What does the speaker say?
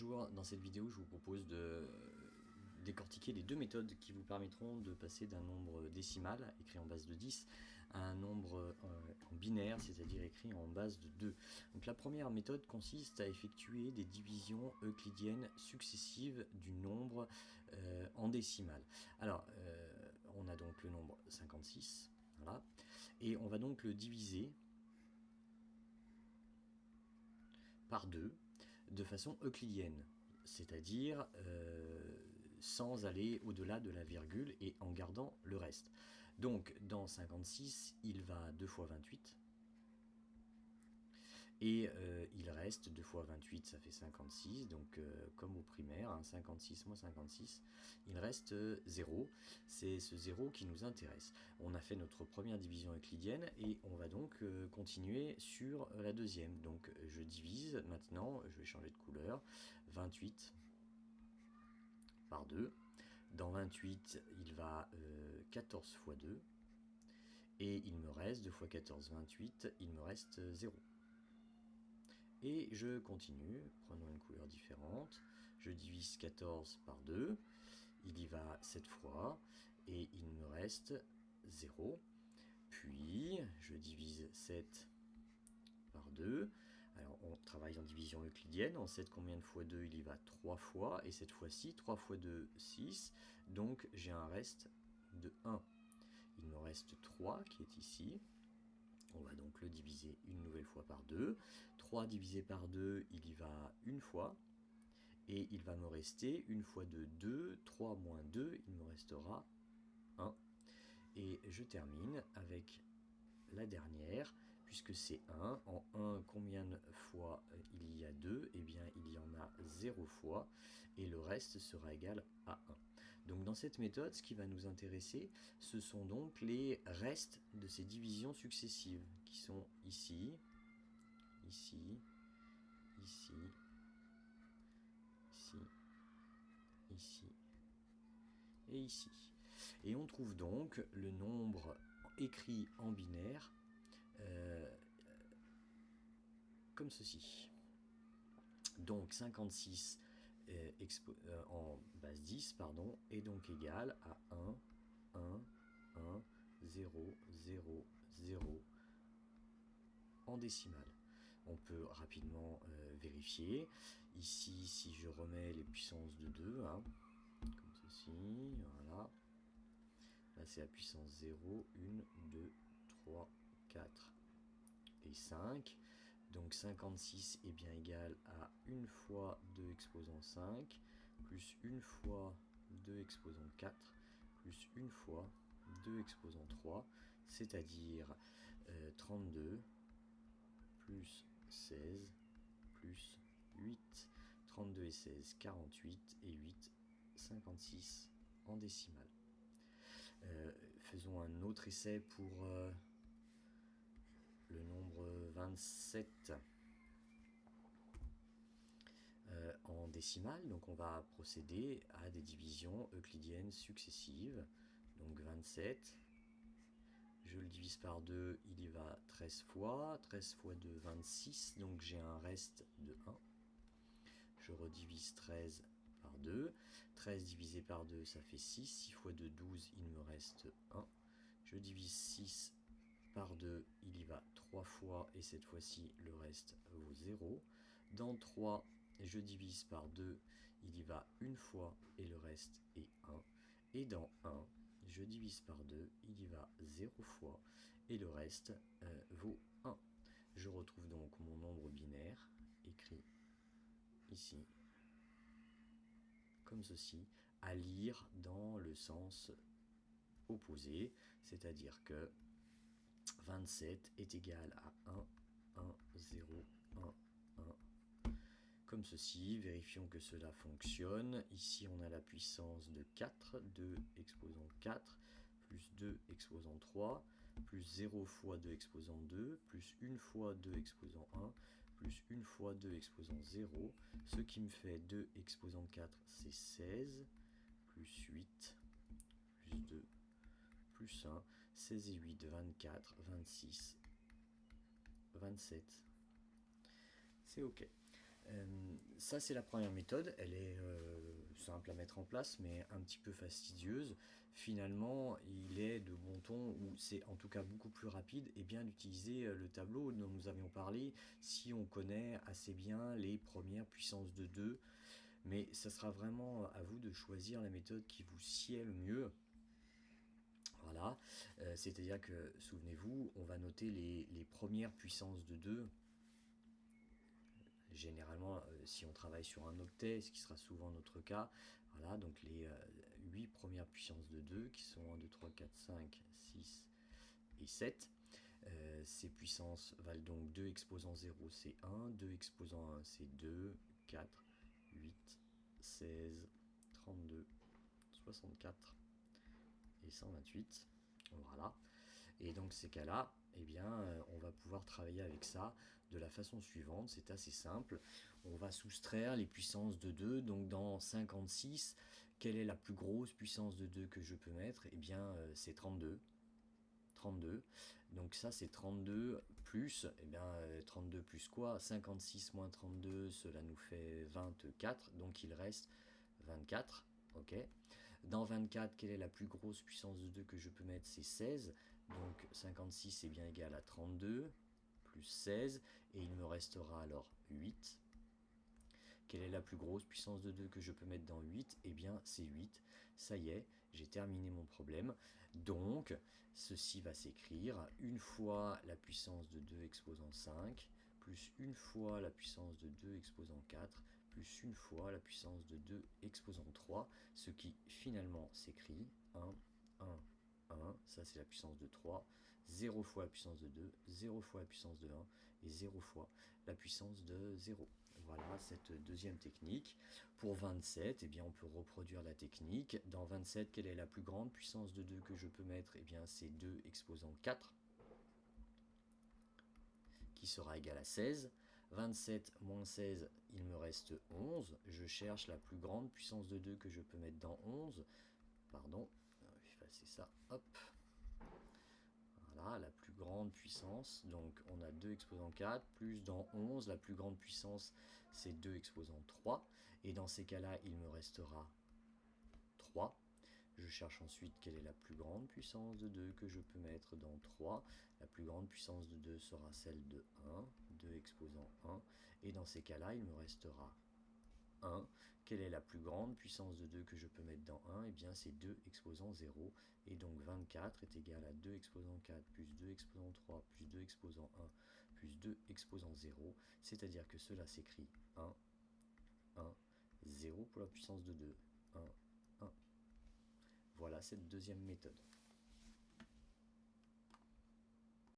Bonjour, dans cette vidéo je vous propose de décortiquer les deux méthodes qui vous permettront de passer d'un nombre décimal écrit en base de 10 à un nombre en binaire, c'est-à-dire écrit en base de 2. Donc la première méthode consiste à effectuer des divisions euclidiennes successives du nombre en décimal. Alors on a donc le nombre 56, voilà, et on va donc le diviser par 2 de façon euclidienne, c'est-à-dire sans aller au-delà de la virgule et en gardant le reste. Donc dans 56, il va 2 fois 28, et il reste 2 fois 28, ça fait 56, donc comme au primaire, 56 moins 56, il reste 0, c'est ce 0 qui nous intéresse. On a fait notre première division euclidienne et on va donc continuer sur la deuxième. Donc je divise maintenant, je vais changer de couleur, 28 par 2. Dans 28, il va 14 fois 2, et il me reste 2 fois 14, 28, il me reste 0. Et je continue, prenons une couleur différente, je divise 14 par 2, il y va 7 fois, et il me reste 0. Puis, je divise 7 par 2, alors on travaille en division euclidienne, en 7 combien de fois 2, il y va 3 fois, et cette fois-ci, 3 fois 2, 6, donc j'ai un reste de 1. Il me reste 3 qui est ici. On va donc le diviser une nouvelle fois par 2. 3 divisé par 2, il y va une fois. Et il va me rester une fois de 2, 3 moins 2, il me restera 1. Et je termine avec la dernière, puisque c'est 1. En 1, combien de fois il y a 2 ? Eh bien, il y en a 0 fois, et le reste sera égal à 1. Donc dans cette méthode, ce qui va nous intéresser, ce sont donc les restes de ces divisions successives, qui sont ici, ici, ici, ici, ici, et ici. Et on trouve donc le nombre écrit en binaire, comme ceci. Donc 56 en base 10 est donc égal à 1, 1, 1, 0, 0, 0 en décimale. On peut rapidement vérifier. Ici, si je remets les puissances de 2, comme ceci, voilà. Là, c'est la puissance 0, 1, 2, 3, 4 et 5. Donc 56 est bien égal à 1 fois 2 exposant 5, plus 1 fois 2 exposant 4, plus 1 fois 2 exposant 3, c'est-à-dire 32, plus 16, plus 8, 32 et 16, 48, et 8, 56 en décimale. Faisons un autre essai pour le nombre 27 en décimale. Donc on va procéder à des divisions euclidiennes successives. Donc 27, je le divise par 2, il y va 13 fois. 13 fois 2, 26, donc j'ai un reste de 1. Je redivise 13 par 2. 13 divisé par 2, ça fait 6. 6 fois 2, 12, il me reste 1. Je divise 6 par 2, il y va 3 fois, et cette fois-ci, le reste vaut 0. Dans 3, je divise par 2, il y va une fois, et le reste est 1. Et dans 1, je divise par 2, il y va 0 fois, et le reste vaut 1. Je retrouve donc mon nombre binaire, écrit ici, comme ceci, à lire dans le sens opposé, c'est-à-dire que 27 est égal à 1, 1, 0, 1, 1. Comme ceci, vérifions que cela fonctionne. Ici, on a la puissance de 4, 2 exposant 4, plus 2 exposant 3, plus 0 fois 2 exposant 2, plus 1 fois 2 exposant 1, plus 1 fois 2 exposant 0, ce qui me fait 2 exposant 4, c'est 16, plus 8, plus 2, plus 1, 16 et 8, 24, 26, 27. C'est OK. Ça, c'est la première méthode. Elle est simple à mettre en place, mais un petit peu fastidieuse. Finalement, il est de bon ton, ou c'est en tout cas beaucoup plus rapide, et bien d'utiliser le tableau dont nous avions parlé si on connaît assez bien les premières puissances de 2. Mais ça sera vraiment à vous de choisir la méthode qui vous sied le mieux. Voilà, c'est-à-dire que, souvenez-vous, on va noter les premières puissances de 2. Généralement, si on travaille sur un octet, ce qui sera souvent notre cas, voilà, donc les 8 premières puissances de 2, qui sont 1, 2, 3, 4, 5, 6 et 7. Ces puissances valent donc 2 exposant 0, c'est 1, 2 exposant 1, c'est 2, 4, 8, 16, 32, 64 et 128. Voilà. Et donc ces cas-là, eh bien, on va pouvoir travailler avec ça de la façon suivante. C'est assez simple. On va soustraire les puissances de 2. Donc dans 56, quelle est la plus grosse puissance de 2 que je peux mettre? Eh bien, c'est 32. 32. Donc ça, c'est 32 plus, eh bien, 32 plus quoi? 56 moins 32, cela nous fait 24. Donc il reste 24. Ok. Dans 24, quelle est la plus grosse puissance de 2 que je peux mettre? C'est 16. Donc 56 est bien égal à 32 plus 16. Et il me restera alors 8. Quelle est la plus grosse puissance de 2 que je peux mettre dans 8? Eh bien, c'est 8. Ça y est, j'ai terminé mon problème. Donc, ceci va s'écrire une fois la puissance de 2 exposant 5, plus une fois la puissance de 2 exposant 4, plus une fois la puissance de 2 exposant 3, ce qui finalement s'écrit 1, 1, 1, ça c'est la puissance de 3, 0 fois la puissance de 2, 0 fois la puissance de 1, et 0 fois la puissance de 0. Voilà cette deuxième technique. Pour 27, eh bien, on peut reproduire la technique. Dans 27, quelle est la plus grande puissance de 2 que je peux mettre? Eh bien, c'est 2 exposant 4, qui sera égal à 16. 27 moins 16, il me reste 11. Je cherche la plus grande puissance de 2 que je peux mettre dans 11. Pardon, effacer ça, hop. Voilà, la plus grande puissance, donc on a 2 exposant 4, plus dans 11, la plus grande puissance c'est 2 exposant 3, et dans ces cas-là, il me restera 3. Je cherche ensuite quelle est la plus grande puissance de 2 que je peux mettre dans 3. La plus grande puissance de 2 sera celle de 1, 2 exposant 1, et dans ces cas-là, il me restera 1. Quelle est la plus grande puissance de 2 que je peux mettre dans 1? Eh bien, c'est 2 exposant 0. Et donc 24 est égal à 2 exposant 4 plus 2 exposant 3 plus 2 exposant 1 plus 2 exposant 0. C'est-à-dire que cela s'écrit 1, 1, 0 pour la puissance de 2, 1, 1. Voilà cette deuxième méthode.